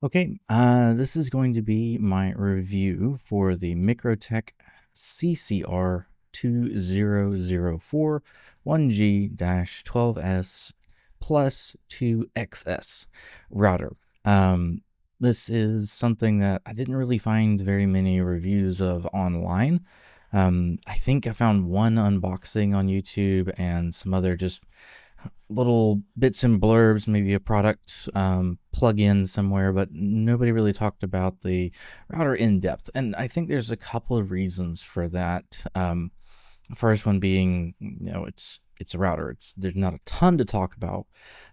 Okay, this is going to be my review for the MikroTik CCR2004-1G-12S+2XS router. This is something that I didn't really find very many reviews of online. I think I found one unboxing on YouTube and some other just little bits and blurbs, maybe a product plug-in somewhere, but nobody really talked about the router in depth. And I think there's a couple of reasons for that. First one being, it's a router. There's not a ton to talk about,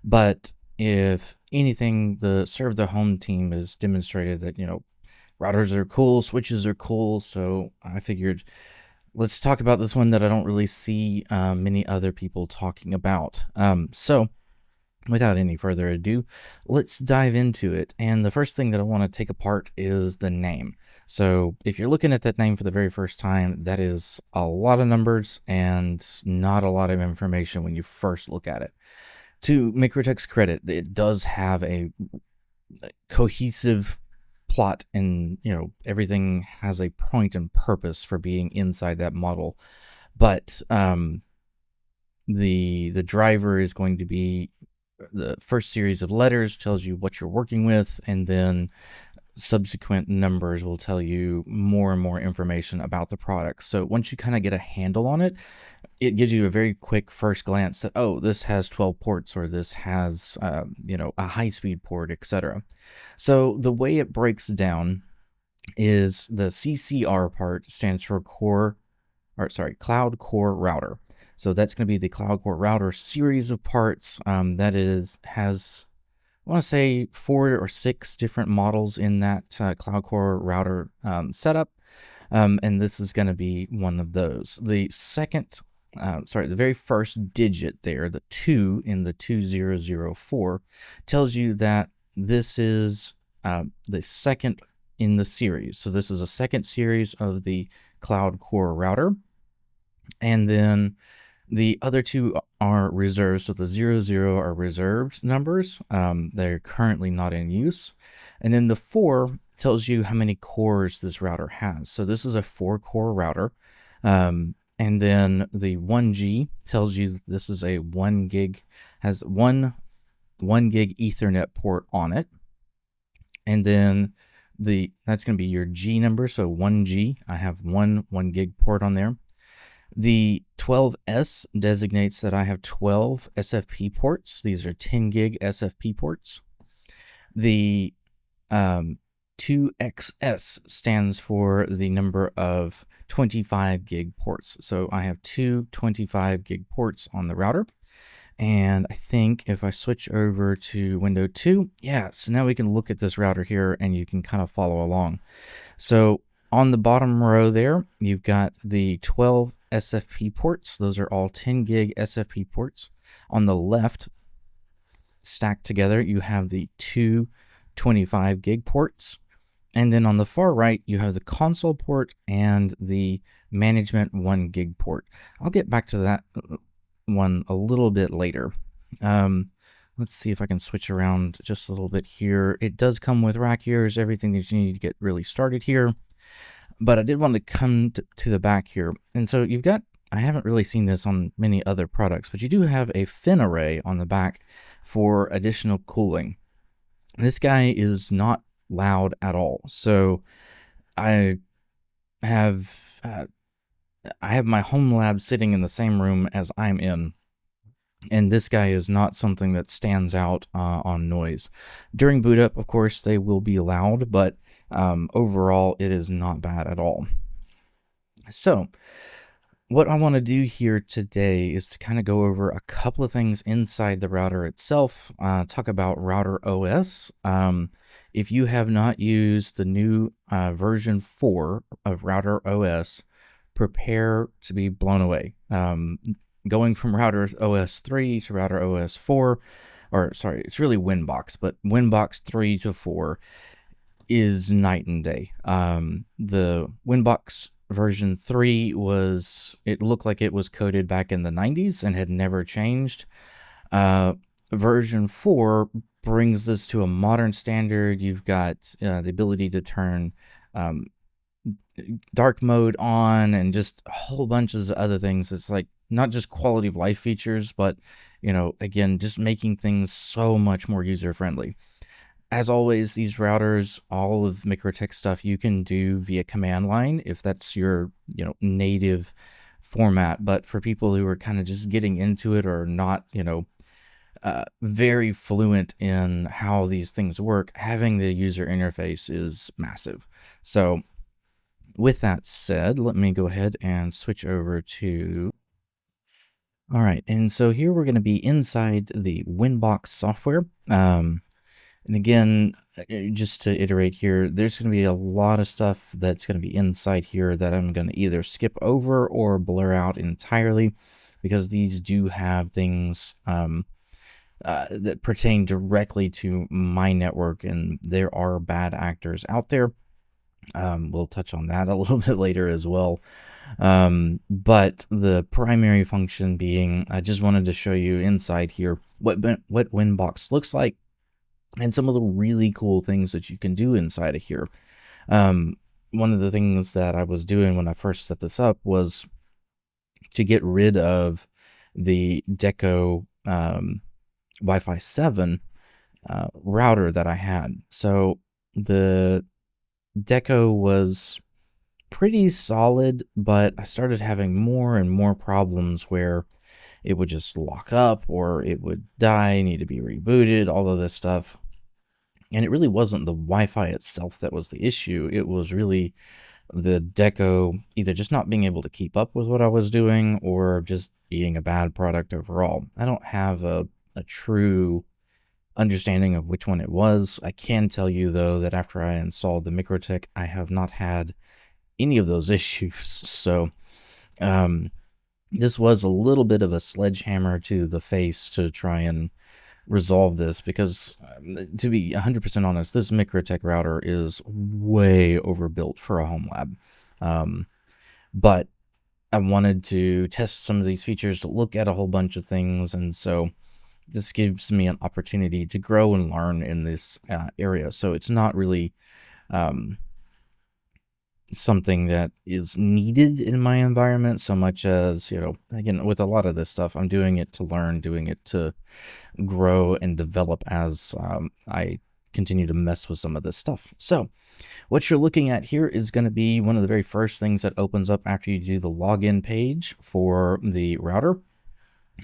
but if anything, the Serve the Home team has demonstrated that, routers are cool, switches are cool. So I figured, let's talk about this one that I don't really see many other people talking about. So without any further ado, let's dive into it. And the first thing that I want to take apart is the name. So if you're looking at that name for the very first time, that is a lot of numbers and not a lot of information when you first look at it. To MikroTik's credit, it does have a cohesive plot, and everything has a point and purpose for being inside that model. But the driver is going to be the first series of letters tells you what you're working with, and then subsequent numbers will tell you more and more information about the product. So once you kind of get a handle on it, it gives you a very quick first glance that, oh, this has 12 ports, or this has, a high-speed port, etc. So the way it breaks down is the CCR part stands for Cloud Core Router. So that's going to be the Cloud Core Router series of parts has, I want to say, 4 or 6 different models in that Cloud Core Router setup. And this is going to be one of those. The very first digit there, the 2 in the 2004, tells you that this is the second in the series. So this is a second series of the Cloud Core Router. And then the other 2 are reserved. So the 00 are reserved numbers. They're currently not in use. And then the 4 tells you how many cores this router has. So this is a 4-core router. And then the 1G tells you this is a 1 gig, has one gig Ethernet port on it. And then that's going to be your G number. So 1G, I have one gig port on there. The 12S designates that I have 12 SFP ports. These are 10 gig SFP ports. The 2XS stands for the number of 25 gig ports. So I have 2 25 gig ports on the router. And I think if I switch over to window 2, so now we can look at this router here and you can kind of follow along. So on the bottom row there, you've got the 12 SFP ports. Those are all 10 gig SFP ports. On the left, stacked together, you have the 2 25 gig ports. And then on the far right, you have the console port and the management 1 gig port. I'll get back to that one a little bit later. Let's see if I can switch around just a little bit here. It does come with rack ears, everything that you need to get really started here. But I did want to come to the back here. And so you've got, I haven't really seen this on many other products, but you do have a fin array on the back for additional cooling. This guy is not loud at all. So I have my home lab sitting in the same room as I'm in. And this guy is not something that stands out on noise. During boot up, of course, they will be loud, but overall, it is not bad at all. So what I want to do here today is to kind of go over a couple of things inside the router itself, talk about router OS. If you have not used the new version 4 of router OS, prepare to be blown away. Going from router OS 3 to router OS 4, or sorry, it's really Windbox, but Windbox 3 to 4 is night and day. The Windbox version 3 it looked like it was coded back in the 90s and had never changed. Version 4 brings this to a modern standard. You've got the ability to turn dark mode on and just a whole bunch of other things. It's like not just quality of life features, but, you know, again, just making things so much more user friendly. As always, these routers, all of MikroTik stuff you can do via command line if that's your, you know, native format. But for people who are kind of just getting into it or not, you know, very fluent in how these things work, having the user interface is massive. So with that said, let me go ahead and switch over to... All right, and so here we're going to be inside the Windbox software. And again, just to iterate here, there's going to be a lot of stuff that's going to be inside here that I'm going to either skip over or blur out entirely, because these do have things that pertain directly to my network, and there are bad actors out there. We'll touch on that a little bit later as well. But the primary function being, I just wanted to show you inside here what Windbox looks like and some of the really cool things that you can do inside of here. One of the things that I was doing when I first set this up was to get rid of the Deco Wi-Fi 7 router that I had. So the Deco was pretty solid, but I started having more and more problems where it would just lock up or it would die, need to be rebooted, all of this stuff. And it really wasn't the Wi-Fi itself that was the issue. It was really the Deco either just not being able to keep up with what I was doing or just being a bad product overall. I don't have a true understanding of which one it was. I can tell you, though, that after I installed the MikroTik, I have not had any of those issues. So this was a little bit of a sledgehammer to the face to try and resolve this, because to be 100% honest, this MikroTik router is way overbuilt for a home lab. But I wanted to test some of these features, to look at a whole bunch of things, and so this gives me an opportunity to grow and learn in this area. So it's not really something that is needed in my environment so much as, you know, again, with a lot of this stuff, I'm doing it to learn, doing it to grow and develop as I continue to mess with some of this stuff. So what you're looking at here is going to be one of the very first things that opens up after you do the login page for the router.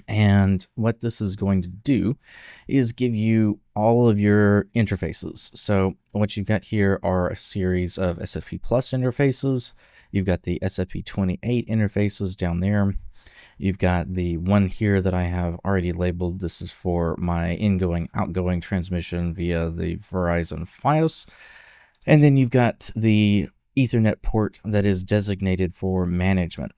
And what this is going to do is give you all of your interfaces. So what you've got here are a series of SFP Plus interfaces. You've got the SFP28 interfaces down there. You've got the one here that I have already labeled. This is for my ingoing, outgoing transmission via the Verizon Fios. And then you've got the Ethernet port that is designated for management.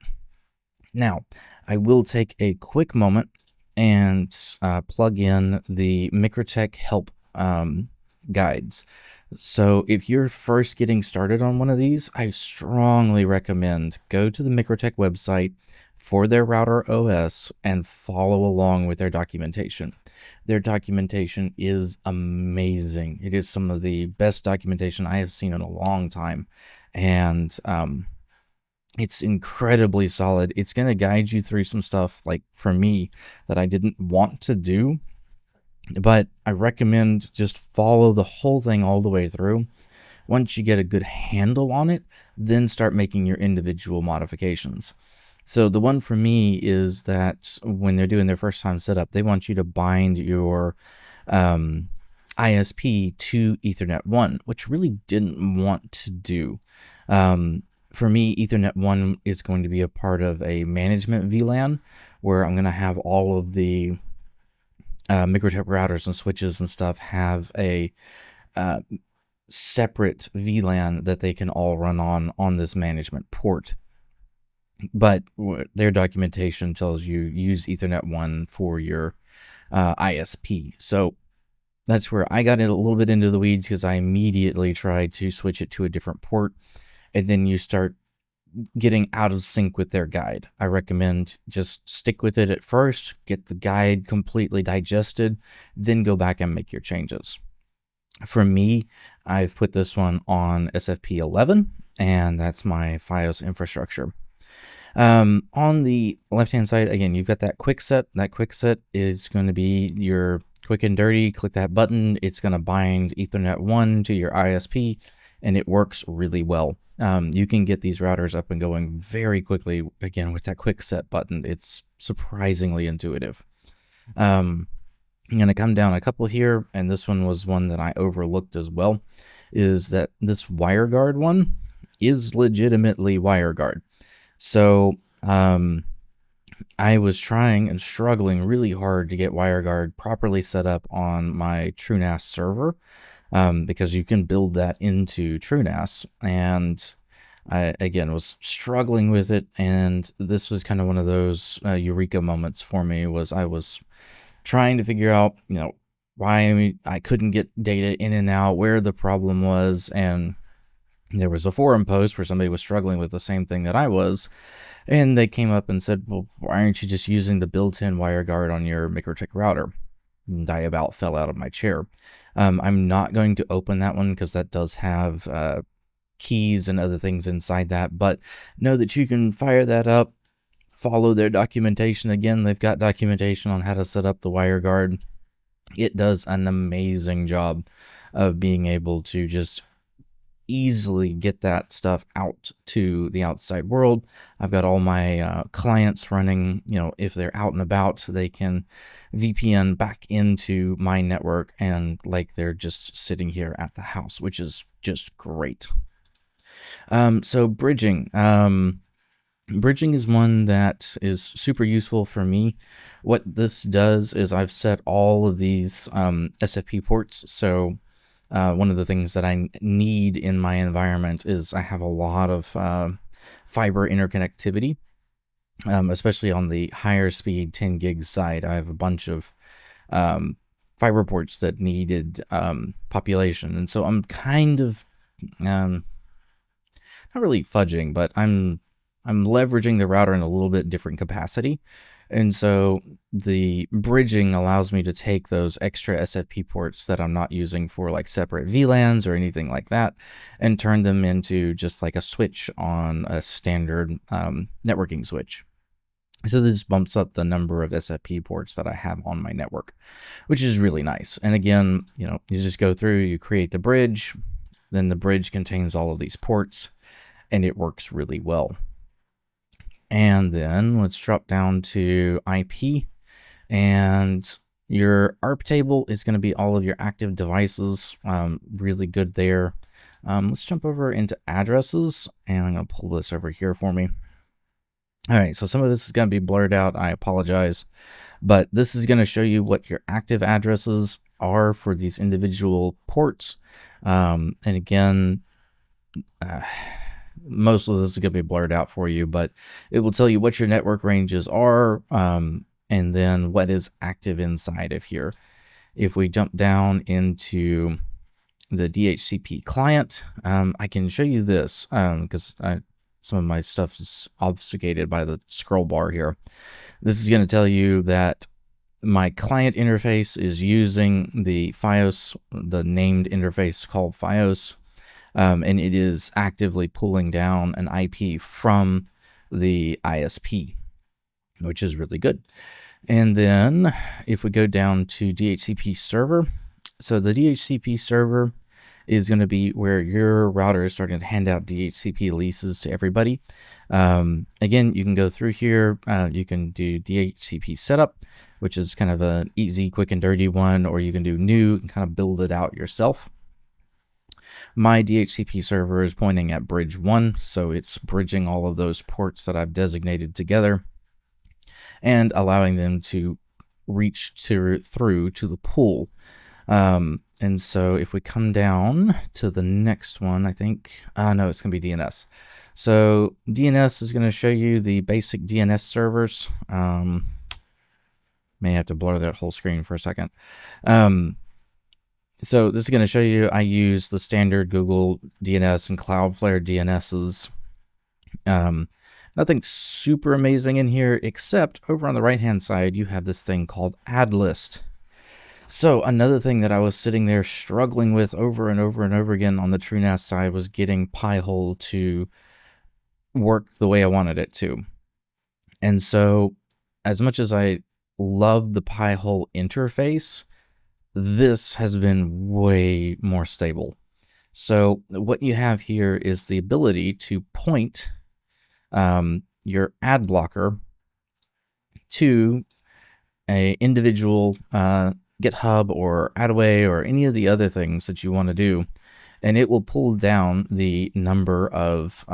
Now, I will take a quick moment and plug in the MikroTik help guides. So if you're first getting started on one of these, I strongly recommend go to the MikroTik website for their router OS and follow along with their documentation. Their documentation is amazing. It is some of the best documentation I have seen in a long time. And it's incredibly solid. It's going to guide you through some stuff, like for me, that I didn't want to do. But I recommend just follow the whole thing all the way through. Once you get a good handle on it, then start making your individual modifications. So the one for me is that when they're doing their first time setup, they want you to bind your ISP to Ethernet 1, which really didn't want to do. For me, Ethernet 1 is going to be a part of a management VLAN where I'm going to have all of the MikroTik routers and switches and stuff have a separate VLAN that they can all run on this management port. But their documentation tells you use Ethernet 1 for your ISP. So that's where I got a little bit into the weeds, because I immediately tried to switch it to a different port. And then you start getting out of sync with their guide. I recommend just stick with it at first, get the guide completely digested, then go back and make your changes. For me, I've put this one on SFP 11, and that's my FiOS infrastructure. On the left-hand side, again, you've got that quick set. That quick set is going to be your quick and dirty. Click that button. It's going to bind Ethernet 1 to your ISP, and it works really well. You can get these routers up and going very quickly, again, with that quick set button. It's surprisingly intuitive. I'm going to come down a couple here, and this one was one that I overlooked as well, is that this WireGuard one is legitimately WireGuard. So I was trying and struggling really hard to get WireGuard properly set up on my TrueNAS server, because you can build that into TrueNAS, and I, again, was struggling with it, and this was kind of one of those eureka moments for me. Was I was trying to figure out, why I couldn't get data in and out, where the problem was, and there was a forum post where somebody was struggling with the same thing that I was, and they came up and said, well, why aren't you just using the built-in WireGuard on your MikroTik router? And I about fell out of my chair. I'm not going to open that one because that does have keys and other things inside that, but know that you can fire that up, follow their documentation. Again, they've got documentation on how to set up the WireGuard. It does an amazing job of being able to just easily get that stuff out to the outside world. I've got all my clients running, if they're out and about, they can VPN back into my network and like they're just sitting here at the house, which is just great. So bridging. Bridging is one that is super useful for me. What this does is I've set all of these SFP ports. So one of the things that I need in my environment is I have a lot of fiber interconnectivity, especially on the higher speed 10 gig side. I have a bunch of fiber ports that needed population. And so I'm kind of, not really fudging, but I'm leveraging the router in a little bit different capacity. And so the bridging allows me to take those extra SFP ports that I'm not using for like separate VLANs or anything like that and turn them into just like a switch on a standard networking switch. So this bumps up the number of SFP ports that I have on my network, which is really nice. And again, you just go through, you create the bridge, then the bridge contains all of these ports, and it works really well. And then let's drop down to IP, and your ARP table is going to be all of your active devices. Really good there. Let's jump over into addresses, and I'm going to pull this over here for me. All right, so some of this is going to be blurred out. I apologize, but this is going to show you what your active addresses are for these individual ports. And again, most of this is going to be blurred out for you, but it will tell you what your network ranges are, and then what is active inside of here. If we jump down into the DHCP client, I can show you this because some of my stuff is obfuscated by the scroll bar here. This is going to tell you that my client interface is using the FiOS, the named interface called FiOS. And it is actively pulling down an IP from the ISP, which is really good. And then if we go down to DHCP server, so the DHCP server is going to be where your router is starting to hand out DHCP leases to everybody. Again, you can go through here. You can do DHCP setup, which is kind of an easy, quick, and dirty one, or you can do new and kind of build it out yourself. My DHCP server is pointing at bridge 1, so it's bridging all of those ports that I've designated together and allowing them to reach through to the pool. And so if we come down to the next one, I think, no, it's going to be DNS. So DNS is going to show you the basic DNS servers. May have to blur that whole screen for a second. So this is going to show you I use the standard Google DNS and Cloudflare DNSs. Nothing super amazing in here, except over on the right-hand side, you have this thing called add list. So another thing that I was sitting there struggling with over and over and over again on the TrueNAS side was getting Pi-hole to work the way I wanted it to. And so as much as I love the Pi-hole interface, this has been way more stable. So what you have here is the ability to point your ad blocker to a individual GitHub or Adaway or any of the other things that you want to do, and it will pull down the number of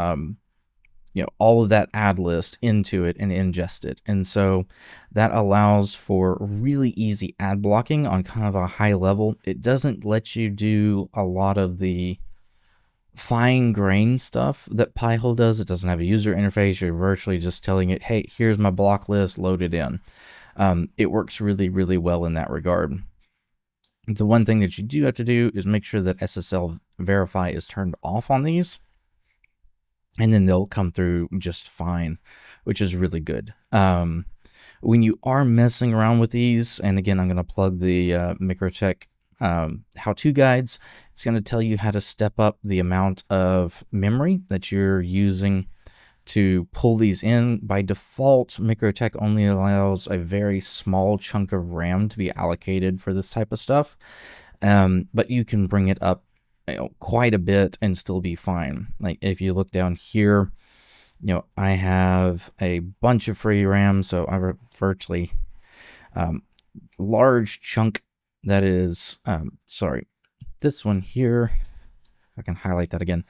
all of that ad list into it and ingest it. And so that allows for really easy ad blocking on kind of a high level. It doesn't let you do a lot of the fine grained stuff that Pi-hole does. It doesn't have a user interface. You're virtually just telling it, hey, here's my block list, load it in. It works really, really well in that regard. The one thing that you do have to do is make sure that SSL verify is turned off on these, and then they'll come through just fine, which is really good. When you are messing around with these, and again, I'm going to plug the MikroTik how-to guides. It's going to tell you how to step up the amount of memory that you're using to pull these in. By default, MikroTik only allows a very small chunk of RAM to be allocated for this type of stuff, but you can bring it up quite a bit and still be fine. Like if you look down here, I have a bunch of free RAM, so I have virtually large chunk that is, sorry, this one here, if I can highlight that again,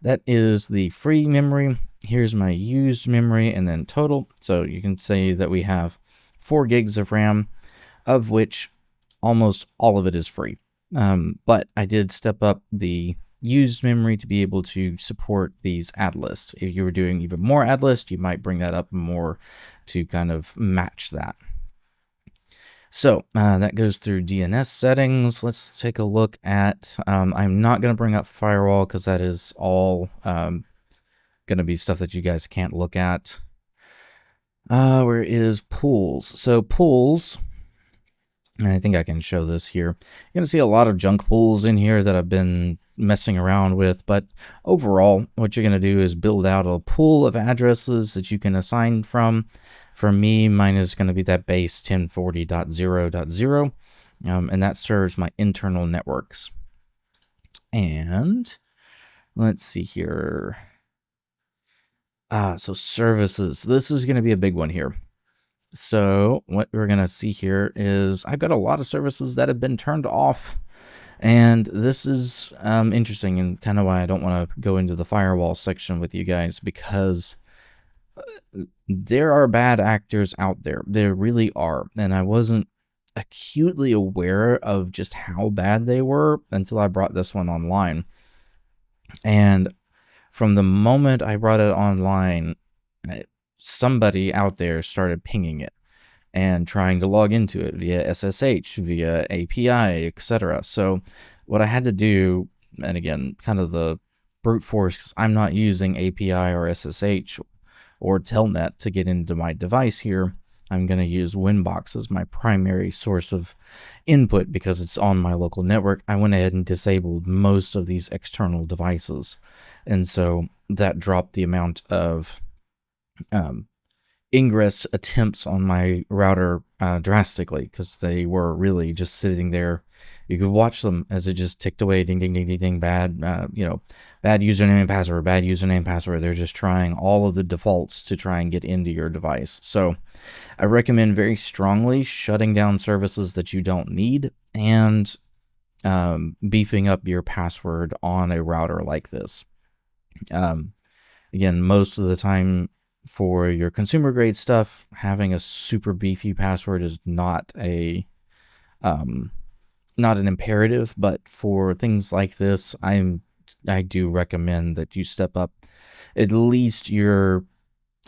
that is the free memory. Here's my used memory and then total. So you can say that we have 4 gigs of RAM, of which almost all of it is free. But I did step up the used memory to be able to support these ad lists. If you were doing even more ad lists, you might bring that up more to kind of match that. So that goes through DNS settings. Let's take a look at, I'm not going to bring up Firewall because that is all going to be stuff that you guys can't look at. Where is pools? So pools, and I think I can show this here. You're going to see a lot of junk pools in here that I've been messing around with, but overall, what you're going to do is build out a pool of addresses that you can assign from. For me, mine is going to be that base 1040.0.0, and that serves my internal networks. And let's see here. So services. This is going to be a big one here. So what we're going to see here is I've got a lot of services that have been turned off. And this is interesting and kind of why I don't want to go into the firewall section with you guys, because there are bad actors out there. There really are. And I wasn't acutely aware of just how bad they were until I brought this one online. And from the moment I brought it online, somebody out there started pinging it and trying to log into it via SSH, via API, etc. So what I had to do, and again, kind of the brute force, 'cause I'm not using API or SSH or Telnet to get into my device here. I'm going to use Windbox as my primary source of input because it's on my local network. I went ahead and disabled most of these external devices. And so that dropped the amount of ingress attempts on my router drastically, because they were really just sitting there. You could watch them as it just ticked away, ding, ding, ding, ding, ding, bad, bad username and password, bad username and password. They're just trying all of the defaults to try and get into your device. So I recommend very strongly shutting down services that you don't need and beefing up your password on a router like this. Again, most of the time, for your consumer grade stuff, having a super beefy password is not an imperative, but for things like this, I do recommend that you step up at least your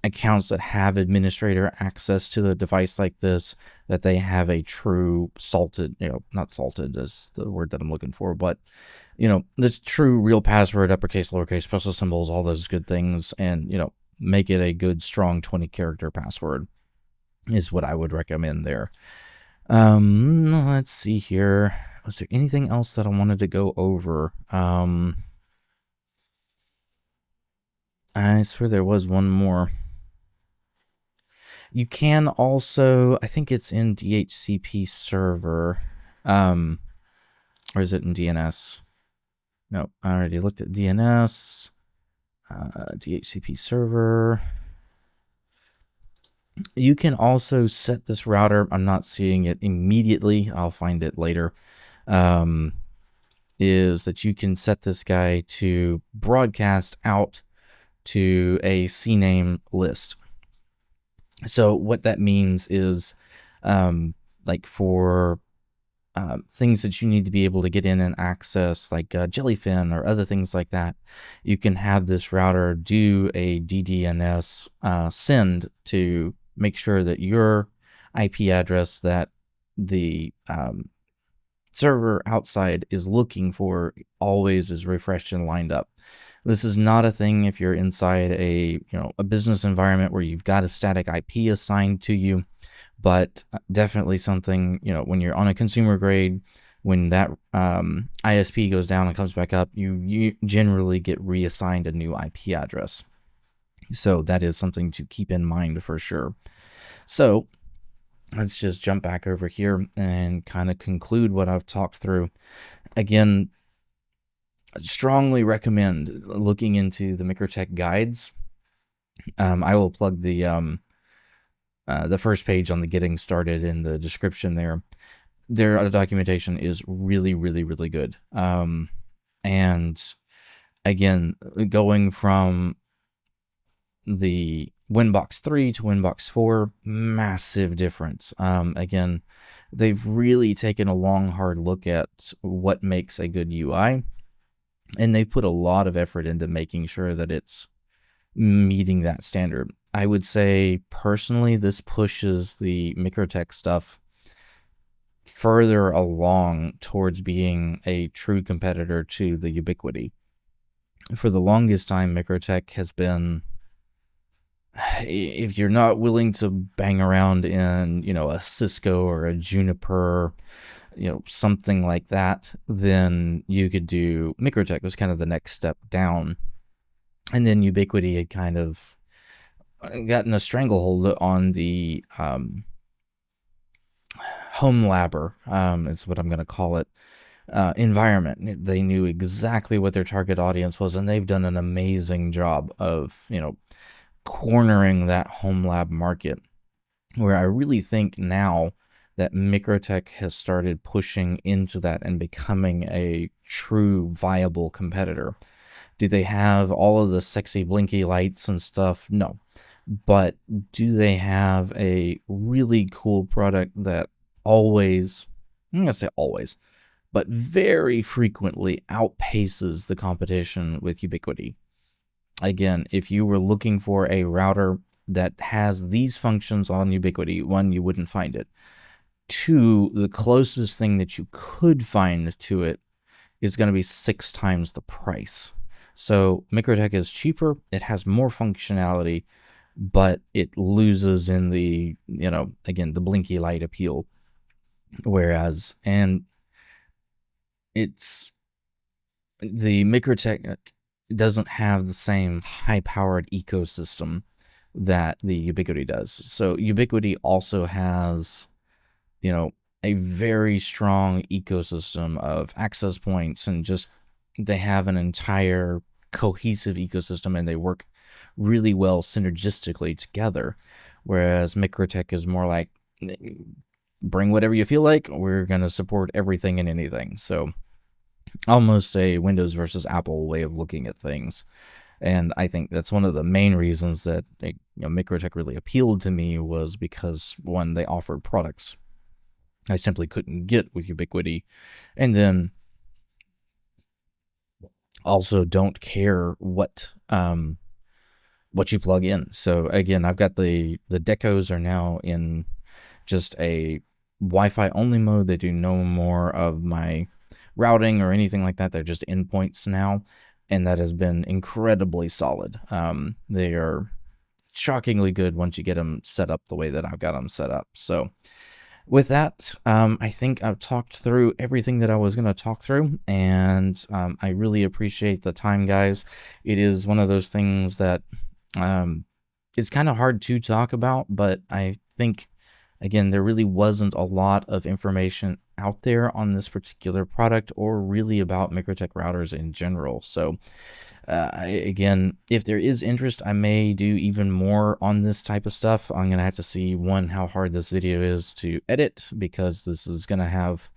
accounts that have administrator access to the device like this, that they have a true salted, not salted is the word that I'm looking for, but the true real password, uppercase, lowercase, special symbols, all those good things, and make it a good, strong 20-character password is what I would recommend there. Let's see here. Was there anything else that I wanted to go over? I swear there was one more. You can also, I think it's in DHCP server, or is it in DNS? No, I already looked at DNS, DHCP server. You can also set this router. I'm not seeing it immediately. I'll find it later. Is that you can set this guy to broadcast out to a CNAME list. So what that means is, like for things that you need to be able to get in and access, like Jellyfin or other things like that, you can have this router do a DDNS send to make sure that your IP address that the server outside is looking for always is refreshed and lined up. This is not a thing if you're inside a business environment where you've got a static IP assigned to you, but definitely something, when you're on a consumer grade, when that ISP goes down and comes back up, you generally get reassigned a new IP address. So that is something to keep in mind for sure. So let's just jump back over here and kind of conclude what I've talked through. Again, I strongly recommend looking into the MikroTik guides. I will plug the first page on the getting started in the description there. Their documentation is really, really, really good. And again, going from the Windbox 3 to Windbox 4, massive difference. Again, they've really taken a long, hard look at what makes a good UI. And they put a lot of effort into making sure that it's meeting that standard. I would say, personally, this pushes the MikroTik stuff further along towards being a true competitor to the Ubiquiti. For the longest time, MikroTik has been, if you're not willing to bang around in, a Cisco or a Juniper, something like that, then you could do MikroTik was kind of the next step down. And then Ubiquiti had kind of gotten a stranglehold on the home labber, is what I'm going to call it, environment. They knew exactly what their target audience was, and they've done an amazing job of, cornering that home lab market, where I really think now that MikroTik has started pushing into that and becoming a true viable competitor. Do they have all of the sexy blinky lights and stuff? No. But do they have a really cool product that always, I'm going to say always, but very frequently outpaces the competition with Ubiquiti? Again, if you were looking for a router that has these functions on Ubiquiti, one, you wouldn't find it. Two, the closest thing that you could find to it is going to be 6 times the price. So MikroTik is cheaper, it has more functionality, but it loses in the, again, the blinky light appeal. Whereas, and it's, the MikroTik doesn't have the same high-powered ecosystem that the Ubiquiti does. So Ubiquiti also has, a very strong ecosystem of access points, and just they have an entire cohesive ecosystem, and they work really well synergistically together. Whereas MikroTik is more like, bring whatever you feel like, we're going to support everything and anything. So almost a Windows versus Apple way of looking at things. And I think that's one of the main reasons that MikroTik really appealed to me, was because, one, they offered products I simply couldn't get with Ubiquiti, and then also don't care what you plug in. So again, I've got the decos are now in just a Wi-Fi only mode. They do no more of my routing or anything like that. They're just endpoints now, and that has been incredibly solid. They are shockingly good once you get them set up the way that I've got them set up. So with that, I think I've talked through everything that I was going to talk through, and I really appreciate the time, guys. It is one of those things that is kind of hard to talk about, but I think, again, there really wasn't a lot of information out there on this particular product or really about MikroTik routers in general. So again, if there is interest, I may do even more on this type of stuff. I'm going to have to see, one, how hard this video is to edit, because this is going to have,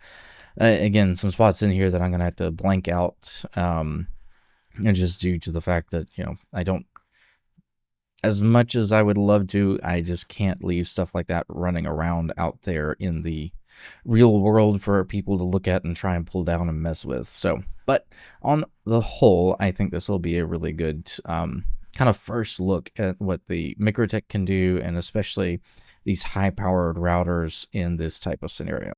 again, some spots in here that I'm going to have to blank out, and just due to the fact that, I don't, as much as I would love to, I just can't leave stuff like that running around out there in the real world for people to look at and try and pull down and mess with. So, but on the whole, I think this will be a really good kind of first look at what the MikroTik can do, and especially these high-powered routers in this type of scenario.